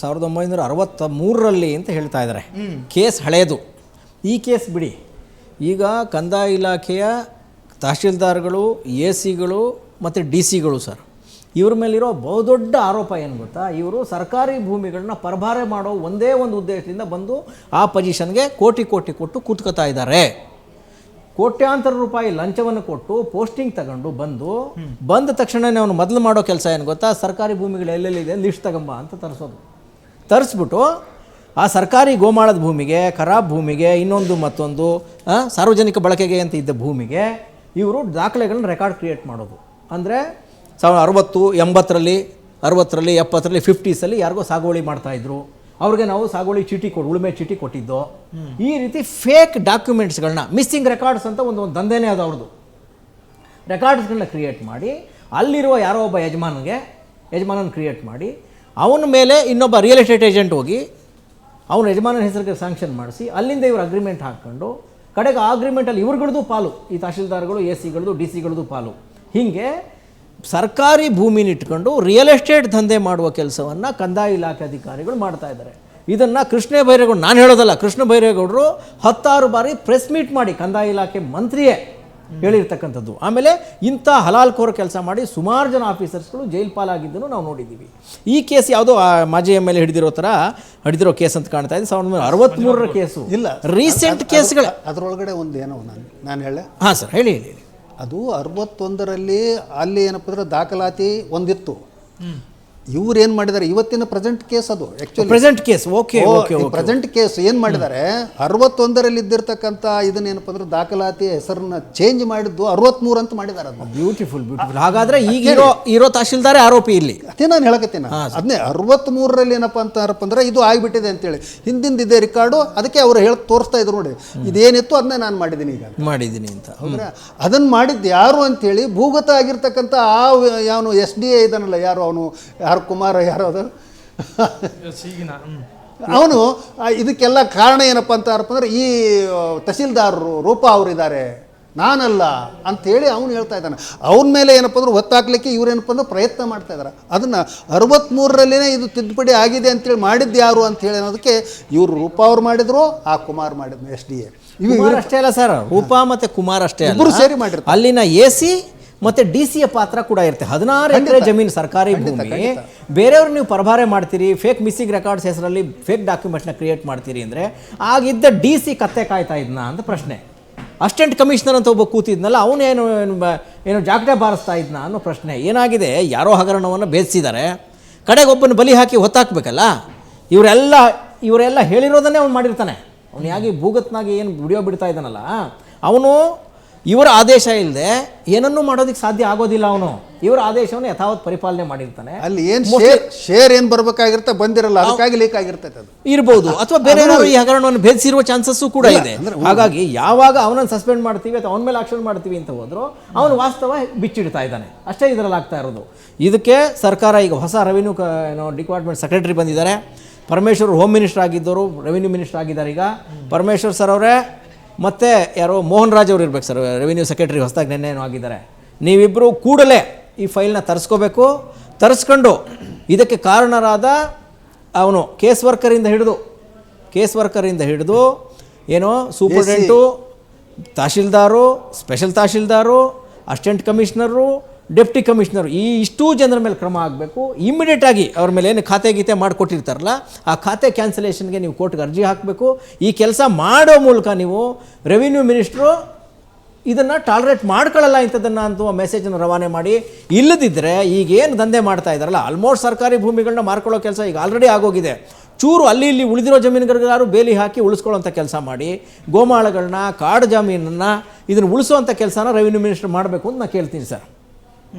1963ರಲ್ಲಿ ಅಂತ ಹೇಳ್ತಾ ಇದ್ದಾರೆ. ಕೇಸ್ ಹಳೆಯದು. ಈ ಕೇಸ್ ಬಿಡಿ, ಈಗ ಕಂದಾಯ ಇಲಾಖೆಯ ತಹಶೀಲ್ದಾರ್ಗಳು, ಎ ಸಿಗಳು ಮತ್ತು ಡಿ ಸಿಗಳು ಸರ್, ಇವ್ರ ಮೇಲಿರೋ ಬಹುದೊಡ್ಡ ಆರೋಪ ಏನು ಗೊತ್ತಾ, ಇವರು ಸರ್ಕಾರಿ ಭೂಮಿಗಳನ್ನ ಪರಭಾರೆ ಮಾಡೋ ಒಂದೇ ಒಂದು ಉದ್ದೇಶದಿಂದ ಬಂದು ಆ ಪೊಸಿಷನ್ಗೆ ಕೋಟಿ ಕೊಟ್ಟು ಕೂತ್ಕೋತಾ ಇದ್ದಾರೆ. ಕೋಟ್ಯಾಂತರ ರೂಪಾಯಿ ಲಂಚವನ್ನು ಕೊಟ್ಟು ಪೋಸ್ಟಿಂಗ್ ತಗೊಂಡು ಬಂದ ತಕ್ಷಣವೇ ಅವನು ಮೊದಲು ಮಾಡೋ ಕೆಲಸ ಏನು ಗೊತ್ತಾ, ಸರ್ಕಾರಿ ಭೂಮಿಗಳು ಎಲ್ಲೆಲ್ಲಿದೆ ಲಿಸ್ಟ್ ತಗೊಂಬ ಅಂತ ತರಿಸ್ಬಿಟ್ಟು ಆ ಸರ್ಕಾರಿ ಗೋಮಾಳದ ಭೂಮಿಗೆ, ಖರಾಬ್ ಭೂಮಿಗೆ, ಇನ್ನೊಂದು ಮತ್ತೊಂದು ಸಾರ್ವಜನಿಕ ಬಳಕೆಗೆ ಅಂತ ಇದ್ದ ಭೂಮಿಗೆ ಇವರು ದಾಖಲೆಗಳನ್ನ ರೆಕಾರ್ಡ್ ಕ್ರಿಯೇಟ್ ಮಾಡೋದು. ಅಂದರೆ 1960, 70ರಲ್ಲಿ 70ರಲ್ಲಿ 50ಸಲ್ಲಿ ಯಾರಿಗೋ ಸಾಗುವಳಿ ಮಾಡ್ತಾಯಿದ್ರು, ಅವ್ರಿಗೆ ನಾವು ಸಾಗುವಳಿ ಚೀಟಿ ಉಳುಮೆ ಚೀಟಿ ಕೊಟ್ಟಿದ್ದು. ಈ ರೀತಿ ಫೇಕ್ ಡಾಕ್ಯುಮೆಂಟ್ಸ್ಗಳನ್ನ, ಮಿಸ್ಸಿಂಗ್ ರೆಕಾರ್ಡ್ಸ್ ಅಂತ ಒಂದು ದಂಧೆನೇ ಅದು ಅವ್ರದ್ದು. ರೆಕಾರ್ಡ್ಸ್ಗಳನ್ನ ಕ್ರಿಯೇಟ್ ಮಾಡಿ ಅಲ್ಲಿರುವ ಯಾರೋ ಒಬ್ಬ ಯಜಮಾನನ ಕ್ರಿಯೇಟ್ ಮಾಡಿ ಅವನ ಮೇಲೆ ಇನ್ನೊಬ್ಬ ರಿಯಲ್ ಎಸ್ಟೇಟ್ ಏಜೆಂಟ್ ಹೋಗಿ ಅವನ ಯಜಮಾನನ ಹೆಸರಿಗೆ ಸ್ಯಾಂಕ್ಷನ್ ಮಾಡಿಸಿ ಅಲ್ಲಿಂದ ಇವರು ಅಗ್ರಿಮೆಂಟ್ ಹಾಕ್ಕೊಂಡು ಕಡೆಗೆ ಆ ಅಗ್ರಿಮೆಂಟಲ್ಲಿ ಇವ್ರಗಳದ್ದು ಪಾಲು, ಈ ತಹಶೀಲ್ದಾರ್ಗಳು, ಎ ಸಿಗಳದ್ದು, ಡಿ ಸಿಗಳದ್ದು ಪಾಲು. ಹೀಗೆ ಸರ್ಕಾರಿ ಭೂಮಿನ ಇಟ್ಕೊಂಡು ರಿಯಲ್ ಎಸ್ಟೇಟ್ ದಂಧೆ ಮಾಡುವ ಕೆಲಸವನ್ನು ಕಂದಾಯ ಇಲಾಖೆ ಅಧಿಕಾರಿಗಳು ಮಾಡ್ತಾ ಇದ್ದಾರೆ. ಇದನ್ನು ಕೃಷ್ಣ ಬೈರೇಗೌಡರು, ನಾನು ಹೇಳೋದಲ್ಲ, ಕೃಷ್ಣ ಬೈರೇಗೌಡರು 10 ಬಾರಿ ಪ್ರೆಸ್ ಮೀಟ್ ಮಾಡಿ ಕಂದಾಯ ಇಲಾಖೆ ಮಂತ್ರಿಯೇ ಹೇಳಿರ್ತಕ್ಕಂಥದ್ದು. ಆಮೇಲೆ ಇಂಥ ಹಲಾಲ್ಕೋರ್ ಕೆಲಸ ಮಾಡಿ ಸುಮಾರು ಜನ ಆಫೀಸರ್ಸ್ಗಳು ಜೈಲು ಪಾಲಾಗಿದ್ದನ್ನು ನಾವು ನೋಡಿದ್ದೀವಿ. ಈ ಕೇಸ್ ಯಾವುದೋ ಮಾಜಿ MLA ಹಿಡಿದಿರೋ ಕೇಸ್ ಅಂತ ಕಾಣ್ತಾ ಇದೆ. 1963ರ ಕೇಸು ಇಲ್ಲ, ರೀಸೆಂಟ್ ಕೇಸ್ಗಳು. ಅದರೊಳಗಡೆ ಒಂದು ಏನೋ ನಾನು ಹೇಳ. ಹಾಂ ಸರ್, ಹೇಳಿ. ಅದು 61ರಲ್ಲಿ ಅಲ್ಲಿ ಏನಪ್ಪ ಅಂದ್ರೆ ದಾಖಲಾತಿ ಒಂದಿತ್ತು. ಇವ್ರು ಏನು ಮಾಡಿದ್ದಾರೆ, ಇವತ್ತಿನ ಪ್ರೆಸೆಂಟ್ ಕೇಸ್ ಅದು actually present case. Okay, present case ಏನು ಮಾಡಿದ್ದಾರೆ, 61ರಲ್ಲಿ ಇದ್ದಿರ್ತಕ್ಕಂಥ ಇದನ್ನೇನಪ್ಪ ಅಂದ್ರೆ ದಾಖಲಾತಿ ಹೆಸರನ್ನ ಚೇಂಜ್ ಮಾಡಿದ್ದು 63 ಅಂತ ಮಾಡಿದ್ದಾರೆ. ಅದು ಬ್ಯೂಟಿಫುಲ್. ಹಾಗಾದ್ರೆ ಈಗ ಇರೋ ತಹಶೀಲ್ದಾರೇ ಆರೋಪಿ ಇಲ್ಲಿ. ಅದೇ ನಾನು ಹೇಳಕತ್ತೀನಿ. ಅದನ್ನೇ 63ರಲ್ಲಿ ಏನಪ್ಪ ಅಂತಾರಪ್ಪ ಅಂದ್ರೆ ಇದು ಆಗಿಬಿಟ್ಟಿದೆ ಅಂತೇಳಿ ಹಿಂದಿಂದ ಇದೆ ರಿಕಾರ್ಡು. ಅದಕ್ಕೆ ಅವ್ರು ತೋರಿಸ್ತಾ ಇದ್ರು ನೋಡಿ, ಇದೇನಿತ್ತು ಅದನ್ನೇ ನಾನು ಮಾಡಿದ್ದೀನಿ ಅಂತ. ಹೌದ್ರೆ ಅದನ್ನು ಮಾಡಿದ್ದು ಯಾರು ಅಂತೇಳಿ ಭೂಗತ ಆಗಿರ್ತಕ್ಕಂಥ ಯಾವನು SDA ಇದನ್ನಲ್ಲ, ಯಾರು ಅವನು ಕುಮಾರ ಯಾರೋ ಅದು ಅವನು ಇದಕ್ಕೆಲ್ಲ ಕಾರಣ ಏನಪ್ಪ ಅಂದ್ರೆ ಈ ತಹಸೀಲ್ದಾರರು ರೂಪಾ ಅವರಿದ್ದಾರೆ, ನಾನಲ್ಲ ಅಂತೇಳಿ ಅವನು ಹೇಳ್ತಾ ಇದ್ದಾನೆ. ಅವನ ಮೇಲೆ ಏನಪ್ಪ ಅಂದ್ರೆ ಒತ್ತಾಕ್ಲಿಕ್ಕೆ ಇವ್ರೇನಪ್ಪ ಅಂದ್ರೆ ಪ್ರಯತ್ನ ಮಾಡ್ತಾ ಇದ್ದಾರೆ. ಅದನ್ನು 63ರಲ್ಲಿನೇ ಇದು ತಿದ್ದುಪಡಿ ಆಗಿದೆ ಅಂತೇಳಿ ಮಾಡಿದ್ದು ಯಾರು ಅಂತೇಳಿ ಅನ್ನೋದಕ್ಕೆ ಇವರು ರೂಪಾ ಅವ್ರು ಮಾಡಿದ್ರು, ಆ ಕುಮಾರ್ ಮಾಡಿದ್ರು SDA. ಇವರು ಅಷ್ಟೇ ಅಲ್ಲ ಸರ್, ರೂಪಾ ಮತ್ತು ಕುಮಾರ್ ಅಷ್ಟೇ ಅಲ್ಲ, ಇಬ್ಬರು ಸೇರಿ ಮಾಡಿರ್ತಾರೆ. ಅಲ್ಲಿನ AC ಮತ್ತು DCಯ ಪಾತ್ರ ಕೂಡ ಇರುತ್ತೆ. 16 ಎಕರೆ ಜಮೀನು ಸರ್ಕಾರಿ ಭೂಮಿ, ಬೇರೆಯವ್ರು ನೀವು ಪರಭಾರೆ ಮಾಡ್ತೀರಿ, ಫೇಕ್ ಮಿಸ್ಸಿಂಗ್ ರೆಕಾರ್ಡ್ಸ್ ಹೆಸರಲ್ಲಿ ಫೇಕ್ ಡಾಕ್ಯುಮೆಂಟ್ಸ್ನ ಕ್ರಿಯೇಟ್ ಮಾಡ್ತೀರಿ ಅಂದರೆ ಆಗಿದ್ದ DC ಕತ್ತೆ ಕಾಯ್ತಾ ಇದ್ನ ಅಂತ ಪ್ರಶ್ನೆ. ಅಸಿಸ್ಟೆಂಟ್ ಕಮಿಷನರ್ ಅಂತ ಒಬ್ಬ ಕೂತಿದ್ನಲ್ಲ, ಅವನೇನು ಜಾಗಟೆ ಬಾರಿಸ್ತಾ ಇದ್ನ ಅನ್ನೋ ಪ್ರಶ್ನೆ. ಏನಾಗಿದೆ, ಯಾರೋ ಹಗರಣವನ್ನು ಭೇದಿಸಿದ್ದಾರೆ, ಕಡೆಗೆ ಒಬ್ಬನ ಬಲಿ ಹಾಕಿ ಹೊತ್ತಾಕಬೇಕಲ್ಲ. ಇವರೆಲ್ಲ ಹೇಳಿರೋದನ್ನೇ ಅವ್ನು ಮಾಡಿರ್ತಾನೆ. ಅವನು ಯಾಕೆ ಭೂಗತ್ನಾಗಿ ಏನು ವಿಡಿಯೋ ಬಿಡ್ತಾ ಇದ್ದಾನಲ್ಲ, ಅವನು ಇವರ ಆದೇಶ ಇಲ್ಲದೆ ಏನನ್ನೂ ಮಾಡೋದಕ್ಕೆ ಸಾಧ್ಯ ಆಗೋದಿಲ್ಲ. ಅವನು ಇವರ ಆದೇಶವನ್ನು ಯಥಾವತ್ ಪರಿಪಾಲನೆ ಮಾಡಿರ್ತಾನೆ. ಅಲ್ಲಿ ಏನು ಶೇರ್ ಏನು ಬರಬೇಕಾಗಿರುತ್ತೆ ಬಂದಿರಲ್ಲ, ಅದಕ್ಕಾಗಿ ಲೀಕ್ ಆಗಿರ್ತೈತೆ ಅದು ಇರ್ಬೋದು, ಅಥವಾ ಬೇರೆ ಈ ಹಗರಣವನ್ನು ಭೇದಿಸಿರುವ ಚಾನ್ಸಸ್ಸು ಕೂಡ ಇದೆ. ಹಾಗಾಗಿ ಯಾವಾಗ ಅವನನ್ನು ಸಸ್ಪೆಂಡ್ ಮಾಡ್ತೀವಿ ಅಥವಾ ಅವನ ಮೇಲೆ ಆಕ್ಷನ್ ಮಾಡ್ತೀವಿ ಅಂತ ಹೋದ್ರು ಅವನು ವಾಸ್ತವ ಬಿಚ್ಚಿಡ್ತಾ ಇದ್ದಾನೆ. ಅಷ್ಟೇ ಇದರಲ್ಲಿ ಆಗ್ತಾ ಇರೋದು. ಇದಕ್ಕೆ ಸರ್ಕಾರ ಈಗ ಹೊಸ ರೆವಿನ್ಯೂ ಡಿಪಾರ್ಟ್ಮೆಂಟ್ ಸೆಕ್ರೆಟರಿ ಬಂದಿದ್ದಾರೆ. ಪರಮೇಶ್ವರ್ ಹೋಮ್ ಮಿನಿಸ್ಟರ್ ಆಗಿದ್ದವರು ರೆವಿನ್ಯೂ ಮಿನಿಸ್ಟರ್ ಆಗಿದ್ದಾರೆ. ಈಗ ಪರಮೇಶ್ವರ್ ಸರ್ ಅವರೇ ಮತ್ತು ಯಾರೋ ಮೋಹನ್ ರಾಜ್ ಅವರು ಇರ್ಬೇಕು ಸರ್, ರೆವಿನ್ಯೂ ಸೆಕ್ರೆಟರಿ ಹೊಸದಾಗಿ ನೆನ್ನೆನೂ ಆಗಿದ್ದಾರೆ. ನೀವಿಬ್ಬರು ಕೂಡಲೇ ಈ ಫೈಲ್ನ ತರಿಸ್ಕೋಬೇಕು. ತರಿಸ್ಕೊಂಡು ಇದಕ್ಕೆ ಕಾರಣರಾದ ಅವನು ಕೇಸ್ ವರ್ಕರಿಂದ ಹಿಡಿದು ಏನೋ superintendent, tahsildar, special tahsildar, assistant commissioner, deputy commissioner, ಈ ಇಷ್ಟೂ ಜನರ ಮೇಲೆ ಕ್ರಮ ಆಗಬೇಕು. ಇಮ್ಮಿಡಿಯೇಟಾಗಿ ಅವ್ರ ಮೇಲೆ ಏನು ಖಾತೆ ಗೀತೆ ಮಾಡಿಕೊಟ್ಟಿರ್ತಾರಲ್ಲ, ಆ ಖಾತೆ ಕ್ಯಾನ್ಸಲೇಷನ್ಗೆ ನೀವು ಕೋರ್ಟ್ಗೆ ಅರ್ಜಿ ಹಾಕಬೇಕು. ಈ ಕೆಲಸ ಮಾಡೋ ಮೂಲಕ ನೀವು ರೆವಿನ್ಯೂ ಮಿನಿಸ್ಟ್ರು ಇದನ್ನು ಟಾಲರೇಟ್ ಮಾಡ್ಕೊಳ್ಳಲ್ಲ ಇಂಥದ್ದನ್ನು ಅಂತ ಮೆಸೇಜನ್ನು ರವಾನೆ ಮಾಡಿ, ಇಲ್ಲದಿದ್ದರೆ ಈಗೇನು ದಂಧೆ ಮಾಡ್ತಾ ಇದ್ದಾರಲ್ಲ, ಆಲ್ಮೋಸ್ಟ್ ಸರ್ಕಾರಿ ಭೂಮಿಗಳನ್ನ ಮಾರ್ಕೊಳ್ಳೋ ಕೆಲಸ ಈಗ ಆಲ್ರೆಡಿ ಆಗೋಗಿದೆ. ಚೂರು ಅಲ್ಲಿ ಇಲ್ಲಿ ಉಳಿದಿರೋ ಜಮೀನುಗಳಿಗಾರು ಬೇಲಿ ಹಾಕಿ ಉಳಿಸ್ಕೊಳ್ಳೋಂಥ ಕೆಲಸ ಮಾಡಿ, ಗೋಮಾಳಗಳನ್ನ, ಕಾಡು ಜಮೀನನ್ನು ಇದನ್ನು ಉಳಿಸೋವಂಥ ಕೆಲಸನ ರೆವಿನ್ಯೂ ಮಿನಿಸ್ಟರ್ ಮಾಡಬೇಕು ಅಂತ ನಾನು ಕೇಳ್ತೀನಿ ಸರ್.